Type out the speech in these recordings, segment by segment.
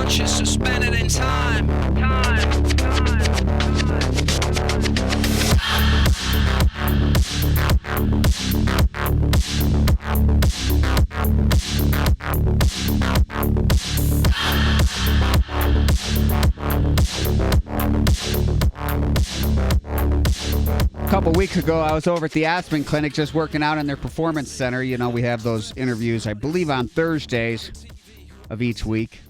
conscious, suspended in time. A couple weeks ago, I was over at the Aspen clinic just working out in their performance center. You know, we have those interviews, I believe, on Thursdays of each week.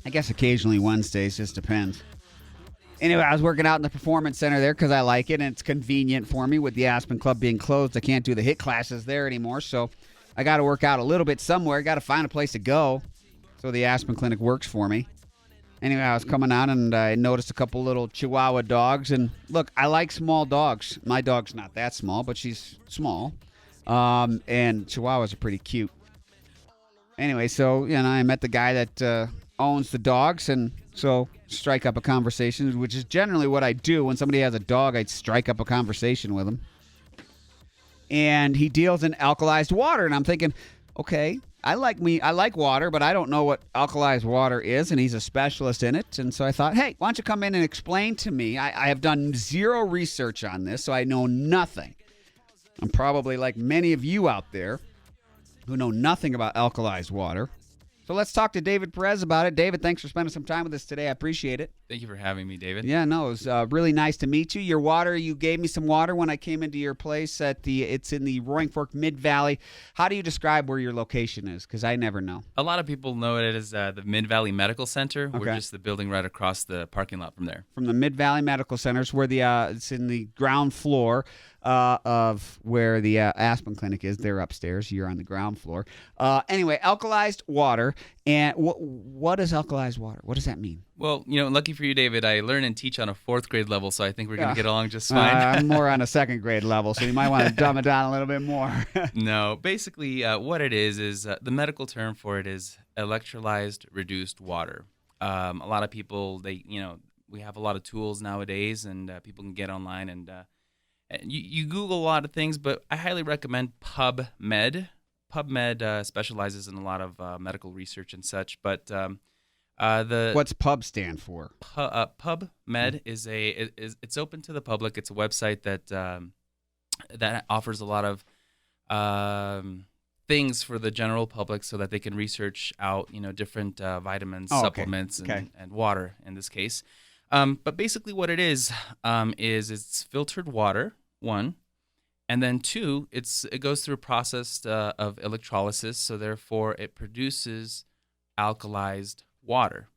I guess occasionally Wednesdays, just depends. Anyway, I was working out in the performance center there because I like it, and it's convenient for me with the Aspen Club being closed. I can't do the HIIT classes there anymore, so I got to work out a little bit somewhere. Got to find a place to go, so the Aspen clinic works for me. Anyway, I was coming out, and I noticed a couple little Chihuahua dogs, and look, I like small dogs. My dog's not that small, but she's small, and Chihuahuas are pretty cute. Anyway, so, you know, I met the guy that owns the dogs, and so strike up a conversation, which is generally what I do. When somebody has a dog, I strike up a conversation with them. And he deals in alkalized water, and I'm thinking, okay, I like water, but I don't know what alkalized water is, and he's a specialist in it. And so I thought, hey, why don't you come in and explain to me? I have done zero research on this, so I know nothing. I'm probably like many of you out there who know nothing about alkalized water. So let's talk to David Perez about it. David, thanks for spending some time with us today. I appreciate it. Thank you for having me, David. Yeah, no, it was really nice to meet you. Your water, you gave me some water when I came into your place it's in the Roaring Fork Mid-Valley. How do you describe where your location is? Because I never know. A lot of people know it as the Mid-Valley Medical Center. Okay. We're just the building right across the parking lot from there. From the Mid-Valley Medical Centers, where it's in the ground floor of where the Aspen Clinic is. They're upstairs. You're on the ground floor. Anyway, alkalized water. And what is alkalized water? What does that mean? Well, you know, lucky for you, David, I learn and teach on a 4th grade level, so I think we're going to get along just fine. I'm more on a 2nd grade level, so you might want to dumb it down a little bit more. No, basically what it is the medical term for it is electrolyzed reduced water. A lot of people, we have a lot of tools nowadays, and people can get online and you Google a lot of things, but I highly recommend PubMed. PubMed specializes in a lot of medical research and such, but what's pub stand for? PubMed is it's open to the public. It's a website that offers a lot of things for the general public, so that they can research out different vitamins, supplements, and water in this case. But basically, what it is it's filtered water. 1. And then 2, it goes through a process of electrolysis, so therefore it produces alkalized water.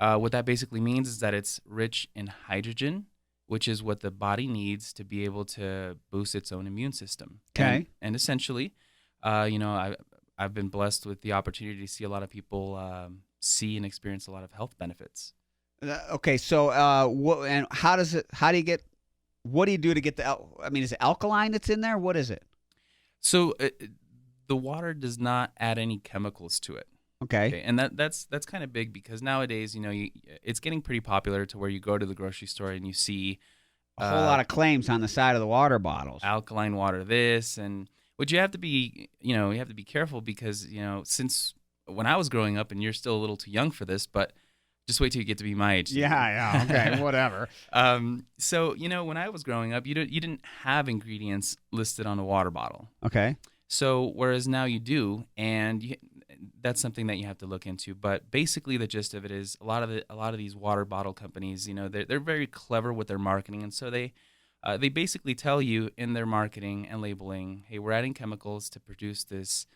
What that basically means is that it's rich in hydrogen, which is what the body needs to be able to boost its own immune system. Okay. And essentially, I've been blessed with the opportunity to see a lot of people see and experience a lot of health benefits. Okay, so what do you do to get is it alkaline that's in there? What is it? So the water does not add any chemicals to it. Okay. And that's kind of big, because nowadays, it's getting pretty popular to where you go to the grocery store and you see a whole lot of claims on the side of the water bottles. Alkaline water this, and what you have to be, you have to be careful, because, since when I was growing up, and you're still a little too young for this, but just wait till you get to be my age. Yeah, okay, whatever. So, when I was growing up, you didn't have ingredients listed on a water bottle. Okay. So, whereas now you do, and that's something that you have to look into. But basically, the gist of it is a lot of these water bottle companies, they're very clever with their marketing, and so they basically tell you in their marketing and labeling, hey, we're adding chemicals to produce this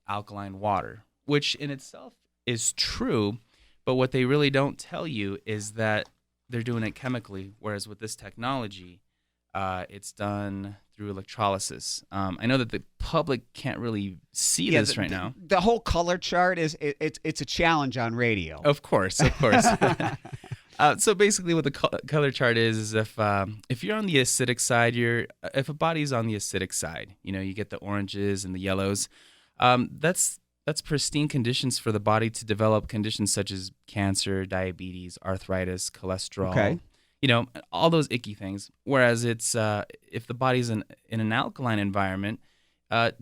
alkaline water, which in itself is true. But what they really don't tell you is that they're doing it chemically, whereas with this technology, it's done through electrolysis. I know that the public can't really see this right now. The whole color chart it's a challenge on radio. Of course. So basically, what the color chart is if you're on the acidic side, if a body's on the acidic side, you get the oranges and the yellows. That's pristine conditions for the body to develop conditions such as cancer, diabetes, arthritis, cholesterol. Okay. All those icky things. Whereas it's if the body's in an alkaline environment,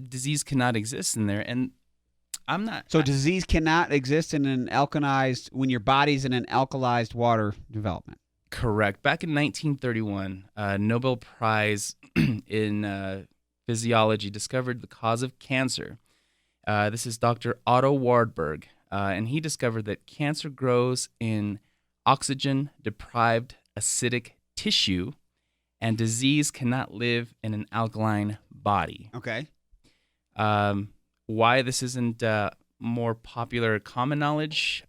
disease cannot exist in there. And I'm not. So disease cannot exist in an alkalized when your body's in an alkalized water development. Correct. Back in 1931, a Nobel Prize in physiology discovered the cause of cancer. This is Dr. Otto Warburg, and he discovered that cancer grows in oxygen-deprived acidic tissue, and disease cannot live in an alkaline body. Okay. Why this isn't more popular common knowledge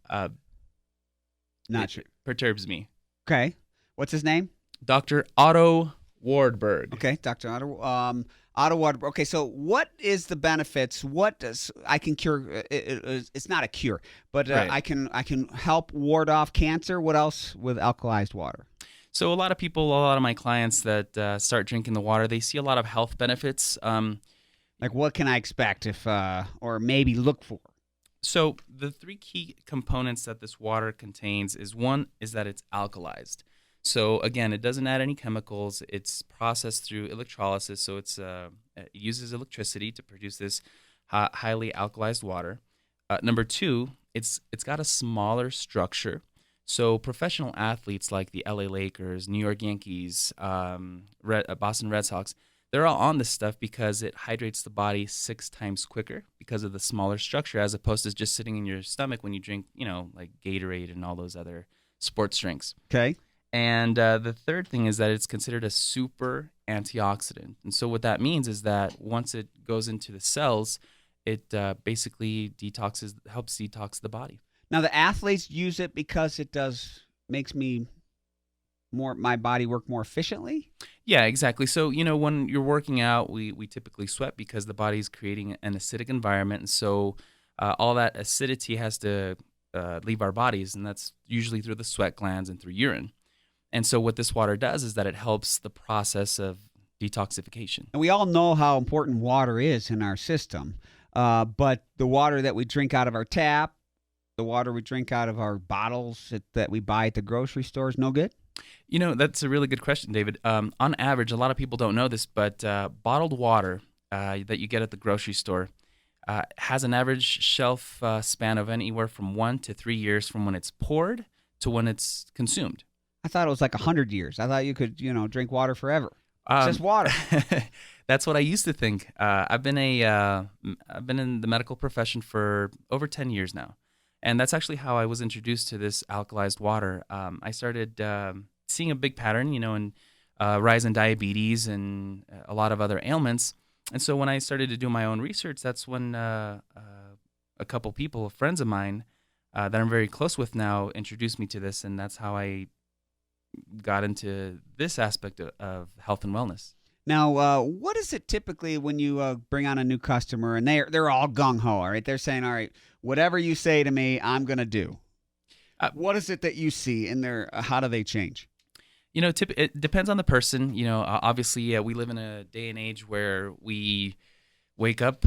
Not sure. perturbs me. Okay. What's his name? Dr. Otto Warburg. Okay, Dr. Otto Warburg. Okay, so what is the benefits? What does I can cure? It's not a cure, but Right. I can help ward off cancer. What else with alkalized water? So a lot of my clients that start drinking the water, they see a lot of health benefits. Like what can I expect if or maybe look for? So the three key components that this water contains is one is that it's alkalized. So again, it doesn't add any chemicals. It's processed through electrolysis, so it uses electricity to produce this highly alkalized water. Number two, it's got a smaller structure. So professional athletes like the LA Lakers, New York Yankees, Boston Red Sox, they're all on this stuff because it hydrates the body 6 times quicker because of the smaller structure as opposed to just sitting in your stomach when you drink, like Gatorade and all those other sports drinks. Okay. And the third thing is that it's considered a super antioxidant. And so what that means is that once it goes into the cells, it basically helps detox the body. Now the athletes use it because it makes my body work more efficiently. Yeah, exactly. So, when you're working out, we typically sweat because the body's creating an acidic environment. And so all that acidity has to leave our bodies, and that's usually through the sweat glands and through urine. And so what this water does is that it helps the process of detoxification. And we all know how important water is in our system, but the water that we drink out of our tap, the water we drink out of our bottles that we buy at the grocery store is no good? That's a really good question, David. On average, a lot of people don't know this, but bottled water that you get at the grocery store has an average shelf span of anywhere from 1 to 3 years from when it's poured to when it's consumed. I thought it was like 100 years. I thought you could, drink water forever. It's just water. That's what I used to think. I've been in the medical profession for over 10 years now. And that's actually how I was introduced to this alkalized water. I started seeing a big pattern, in rise in diabetes and a lot of other ailments. And so when I started to do my own research, that's when a couple people, friends of mine that I'm very close with now, introduced me to this. And that's how I got into this aspect of health and wellness. Now, what is it typically when you bring on a new customer and they're all gung-ho, all right? They're saying, all right, whatever you say to me, I'm going to do. What is it that you see in there? How do they change? It depends on the person. Obviously, we live in a day and age where we wake up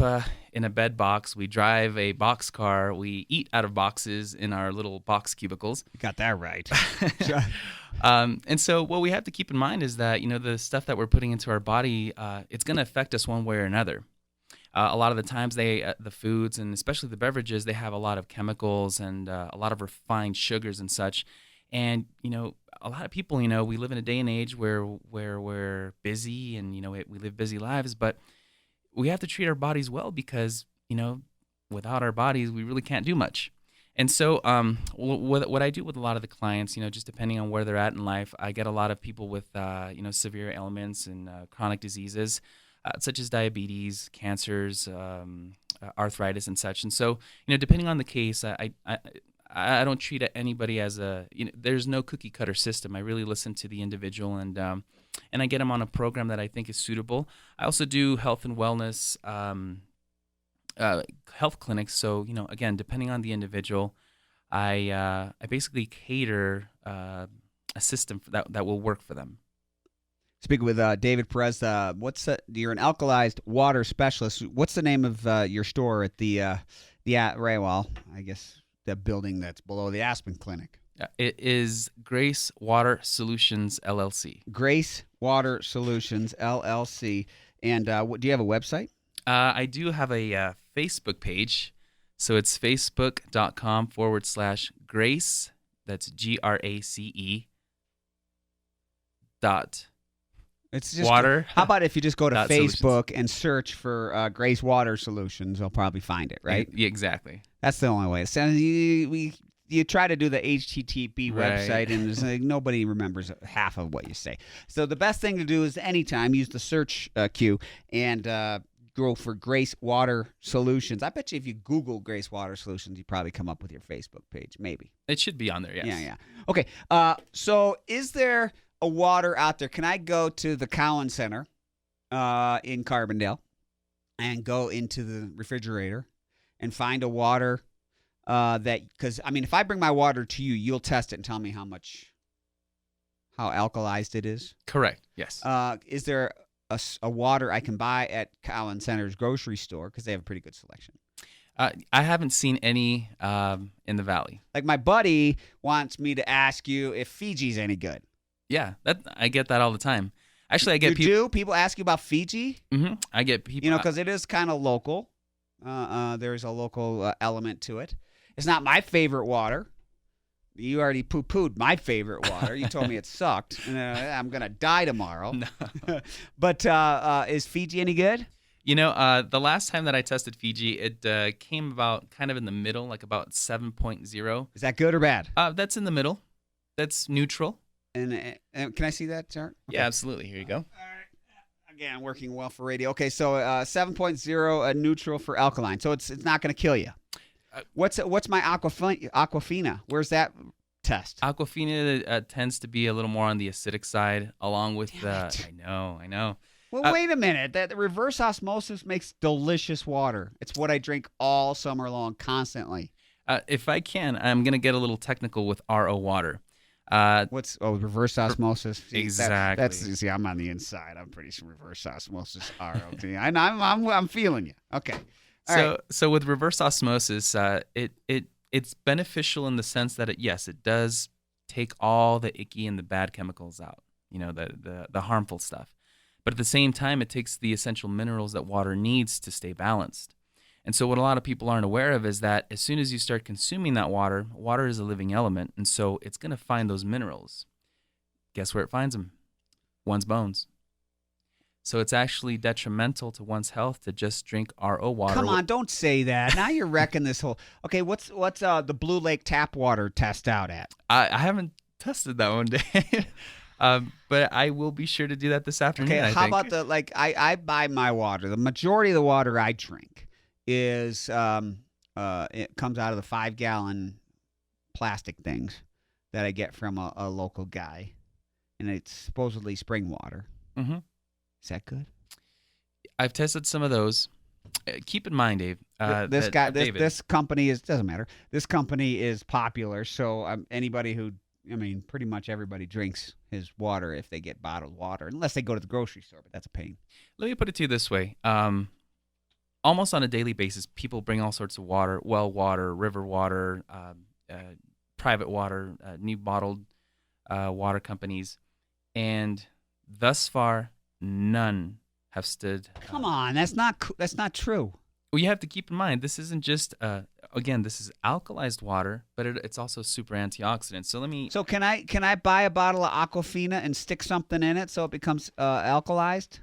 in a bed box, we drive a box car, we eat out of boxes in our little box cubicles. You got that right. And so what we have to keep in mind is that, the stuff that we're putting into our body, it's going to affect us one way or another. A lot of the times the foods and especially the beverages, they have a lot of chemicals and a lot of refined sugars and such. And, a lot of people, we live in a day and age where we're busy and, we live busy lives, but we have to treat our bodies well because, without our bodies, we really can't do much. And so what I do with a lot of the clients, just depending on where they're at in life, I get a lot of people with, severe ailments and chronic diseases, such as diabetes, cancers, arthritis, and such. And so, depending on the case, I don't treat anybody as there's no cookie cutter system. I really listen to the individual and I get them on a program that I think is suitable. I also do health and wellness health clinics. So, again, depending on the individual, I basically cater a system that will work for them. Speaking with David Perez, you're an alkalized water specialist. What's the name of your store at the building that's below the Aspen Clinic? It is Grace Water Solutions, LLC. Grace Water Solutions, LLC. And do you have a website? I do have a Facebook page. So it's facebook.com/grace. That's GRACE. Dot. It's just water. How about if you just go to Solutions. Facebook and search for Grace Water Solutions? You'll probably find it, right? Yeah, exactly. That's the only way. So you try to do the HTTP website, and it's like nobody remembers half of what you say. So the best thing to do is anytime use the search queue and go for Grace Water Solutions. I bet you if you Google Grace Water Solutions, you probably come up with your Facebook page. Maybe It should be on there. Yes. Yeah. Okay. So is there a water out there? Can I go to the Cowan Center in Carbondale and go into the refrigerator and find a water because I mean, if I bring my water to you, you'll test it and tell me how alkalized it is? Correct. Yes. Is there a water I can buy at Cowan Center's grocery store, because they have a pretty good selection? I haven't seen any in the valley. Like my buddy wants me to ask you if Fiji's any good. Yeah, I get that all the time. Actually, I get people ask you about Fiji? Mm-hmm. I get people. Because it is kind of local. There's a local element to it. It's not my favorite water. You already poo-pooed my favorite water. You told me it sucked. I'm going to die tomorrow. No. But is Fiji any good? The last time that I tested Fiji, it came about kind of in the middle, like about 7.0. Is that good or bad? That's in the middle. That's neutral. And can I see that chart? Okay. Yeah, absolutely. Here you go. All right. Again, working well for radio. Okay, so 7.0 neutral for alkaline. So it's not going to kill you. What's my Aquafina? Where's that test? Aquafina tends to be a little more on the acidic side, along with the. I know. Well, wait a minute. That reverse osmosis makes delicious water. It's what I drink all summer long, constantly. If I can, I'm going to get a little technical with RO water. Reverse osmosis? See, exactly. See, I'm on the inside. I'm pretty sure reverse osmosis, RO. I'm feeling you. Okay. So with reverse osmosis, it's beneficial in the sense that it does take all the icky and the bad chemicals out, the harmful stuff. But at the same time, it takes the essential minerals that water needs to stay balanced. And so what a lot of people aren't aware of is that as soon as you start consuming that water is a living element, and so it's going to find those minerals. Guess where it finds them? One's bones. So it's actually detrimental to one's health to just drink RO water. Come on, don't say that. Now you're wrecking this whole. Okay, what's the Blue Lake tap water test out at? I haven't tested that one day, but I will be sure to do that this afternoon. Okay, how about I buy my water. The majority of the water I drink is it comes out of the 5-gallon plastic things that I get from a local guy, and it's supposedly spring water. Mm-hmm. Is that good? I've tested some of those. Keep in mind, Dave. This company doesn't matter. This company is popular, so anybody pretty much everybody drinks his water if they get bottled water, unless they go to the grocery store, but that's a pain. Let me put it to you this way. Almost on a daily basis, people bring all sorts of water, well water, river water, private water, new bottled water companies, and thus far, none have stood. Come on, that's not true. Well, you have to keep in mind, this isn't just this is alkalized water, but it's also super antioxidant. So can I buy a bottle of Aquafina and stick something in it so it becomes alkalized?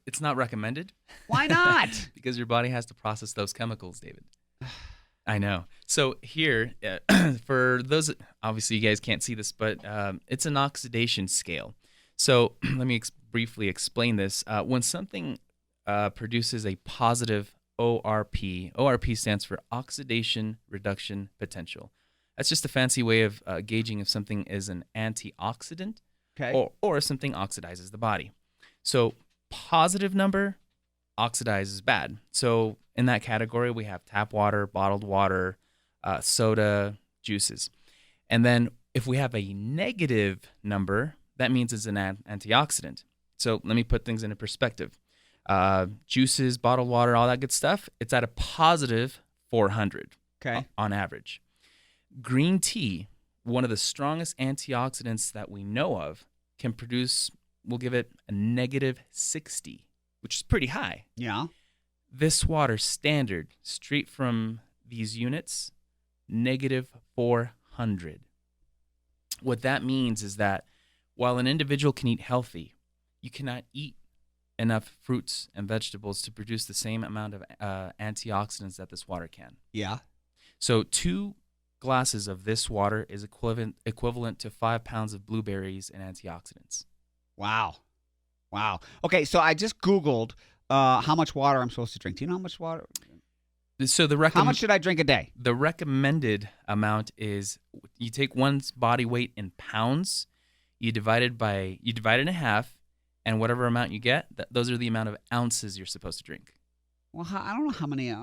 It's not recommended. Why not? Because your body has to process those chemicals, David. I know. So here, for those, obviously you guys can't see this, but it's an oxidation scale. So let me briefly explain this. When something produces a positive ORP, ORP stands for oxidation reduction potential. That's just a fancy way of gauging if something is an antioxidant, okay, or if something oxidizes the body. So positive number, oxidizes bad. So in that category, we have tap water, bottled water, soda, juices. And then if we have a negative number, that means it's an antioxidant. So let me put things into perspective. Juices, bottled water, all that good stuff, it's at a positive 400 on average. Green tea, one of the strongest antioxidants that we know of, we'll give it a negative 60, which is pretty high. Yeah. This water standard, straight from these units negative 400. What that means is that while an individual can eat healthy, you cannot eat enough fruits and vegetables to produce the same amount of antioxidants that this water can. Yeah. So 2 glasses of this water is equivalent to 5 pounds of blueberries and antioxidants. Wow. Okay, so I just Googled how much water I'm supposed to drink. Do you know how much water? So How much should I drink a day? The recommended amount is you take one's body weight in pounds, you divide it in half, and whatever amount you get, those are the amount of ounces you're supposed to drink. Well, I don't know how many.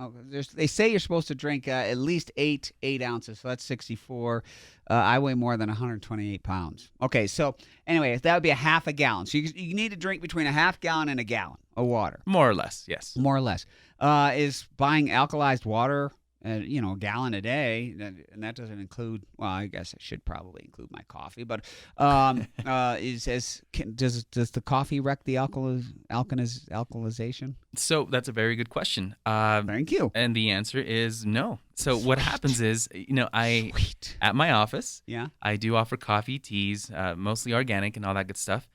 They say you're supposed to drink at least 8 ounces, so that's 64. I weigh more than 128 pounds. Okay, so anyway, that would be a half a gallon. So you need to drink between a half gallon and a gallon of water. More or less, yes. More or less. Is buying alkalized water, a gallon a day, and that doesn't include, well, I guess I should probably include my coffee, but does the coffee wreck the alkalization? So that's a very good question. Thank you. And the answer is no. So what happens is, Sweet. At my office, Yeah. I do offer coffee, teas, mostly organic and all that good stuff.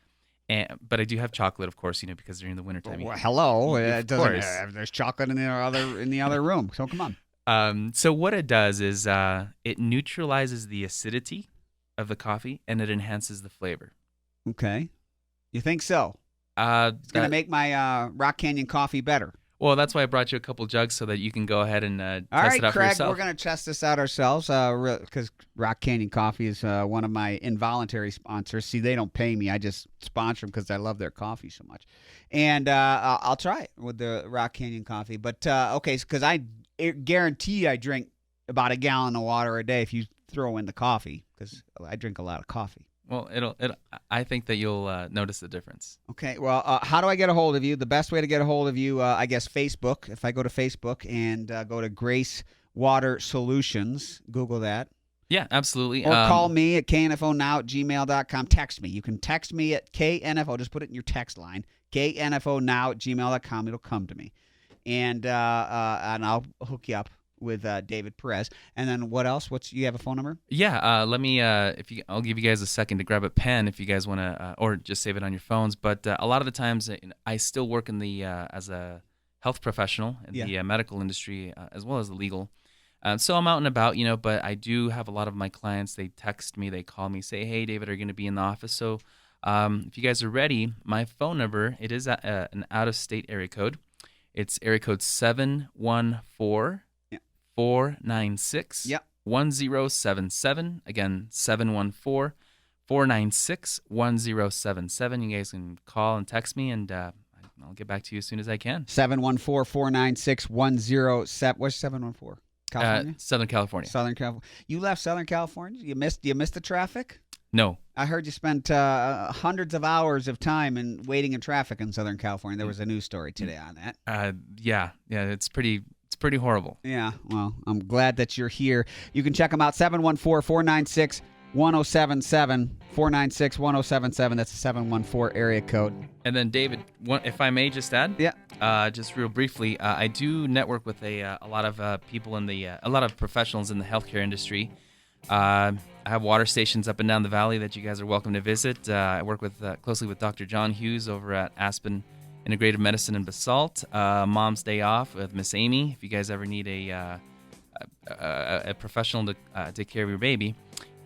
But I do have chocolate, of course, because during the wintertime. Well, hello. Of course. There's chocolate in the other room, so come on. So what it does is it neutralizes the acidity of the coffee and it enhances the flavor. Okay. You think so? It's going to make my Rock Canyon coffee better. Well, that's why I brought you a couple jugs so that you can go ahead and test it out for Craig, yourself. we're going to test this out ourselves because Rock Canyon Coffee is one of my involuntary sponsors. See, they don't pay me. I just sponsor them because I love their coffee so much. And I'll try it with the Rock Canyon Coffee. But, okay, because I guarantee I drink about a gallon of water a day if you throw in the coffee because I drink a lot of coffee. Well, I think that you'll notice the difference. Okay. Well, how do I get a hold of you? The best way to get a hold of you, I guess, Facebook. If I go to Facebook and go to Grace Water Solutions, Google that. Yeah, absolutely. Or call me at knfonow@gmail.com. Text me. You can text me at knfo. Just put it in your text line. knfonow@gmail.com. It'll come to me, and I'll hook you up with David Perez. And then what else? You have a phone number? Yeah, let me. I'll give you guys a second to grab a pen if you guys want to, or just save it on your phones. But a lot of the times, I still work in the as a health professional in the medical industry as well as the legal. So I'm out and about, But I do have a lot of my clients. They text me, they call me, say, "Hey, David, are you going to be in the office?" So if you guys are ready, my phone number, it is an out-of-state area code. It's area code 714. 496 1077. Again, 714-496-1077. You guys can call and text me, and I'll get back to you as soon as I can. 714-496-1077. What's 714? California? Southern California. Southern California. You left Southern California? You missed the traffic? No. I heard you spent hundreds of hours of time waiting in traffic in Southern California. There was a news story today on that. Yeah, it's pretty horrible. Yeah, well, I'm glad that you're here. You can check them out, 714-496-1077, 496-1077. That's a 714 area code. And then, David, if I may just add, just real briefly, I do network with a lot of people a lot of professionals in the healthcare industry. I have water stations up and down the valley that you guys are welcome to visit. I work closely with Dr. John Hughes over at Aspen Integrative Medicine in Basalt. Mom's Day Off with Miss Amy. If you guys ever need a professional to take care of your baby,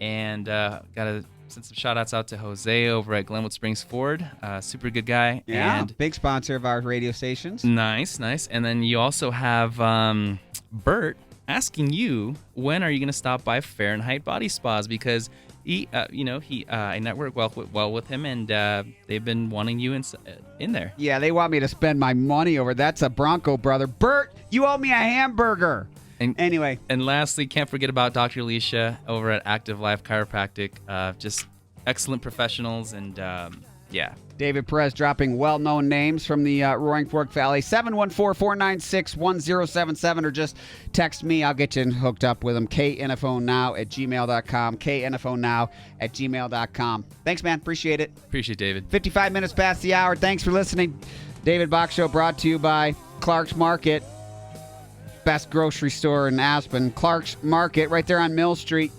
and gotta send some shout outs out to Jose over at Glenwood Springs Ford. Super good guy. Yeah, and big sponsor of our radio stations. Nice. And then you also have Bert asking you, when are you going to stop by Fahrenheit Body Spas? Because I network well with him, and they've been wanting you in there. Yeah, they want me to spend my money over. That's a Bronco brother. Bert, you owe me a hamburger. Anyway. And lastly, can't forget about Dr. Alicia over at Active Life Chiropractic. Just excellent professionals, and yeah. David Perez dropping well-known names from the Roaring Fork Valley. 714-496-1077, or just text me. I'll get you hooked up with them. knfonow@gmail.com. knfonow@gmail.com. Thanks, man. Appreciate it. Appreciate it, David. 55 minutes past the hour. Thanks for listening. David Bach Show brought to you by Clark's Market. best grocery store in Aspen, Clark's Market, right there on Mill Street.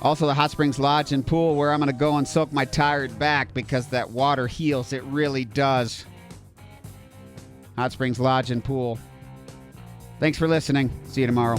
Also, the Hot Springs Lodge and Pool, where I'm going to go and soak my tired back because that water heals. It really does. Hot Springs Lodge and Pool. Thanks for listening. See you tomorrow.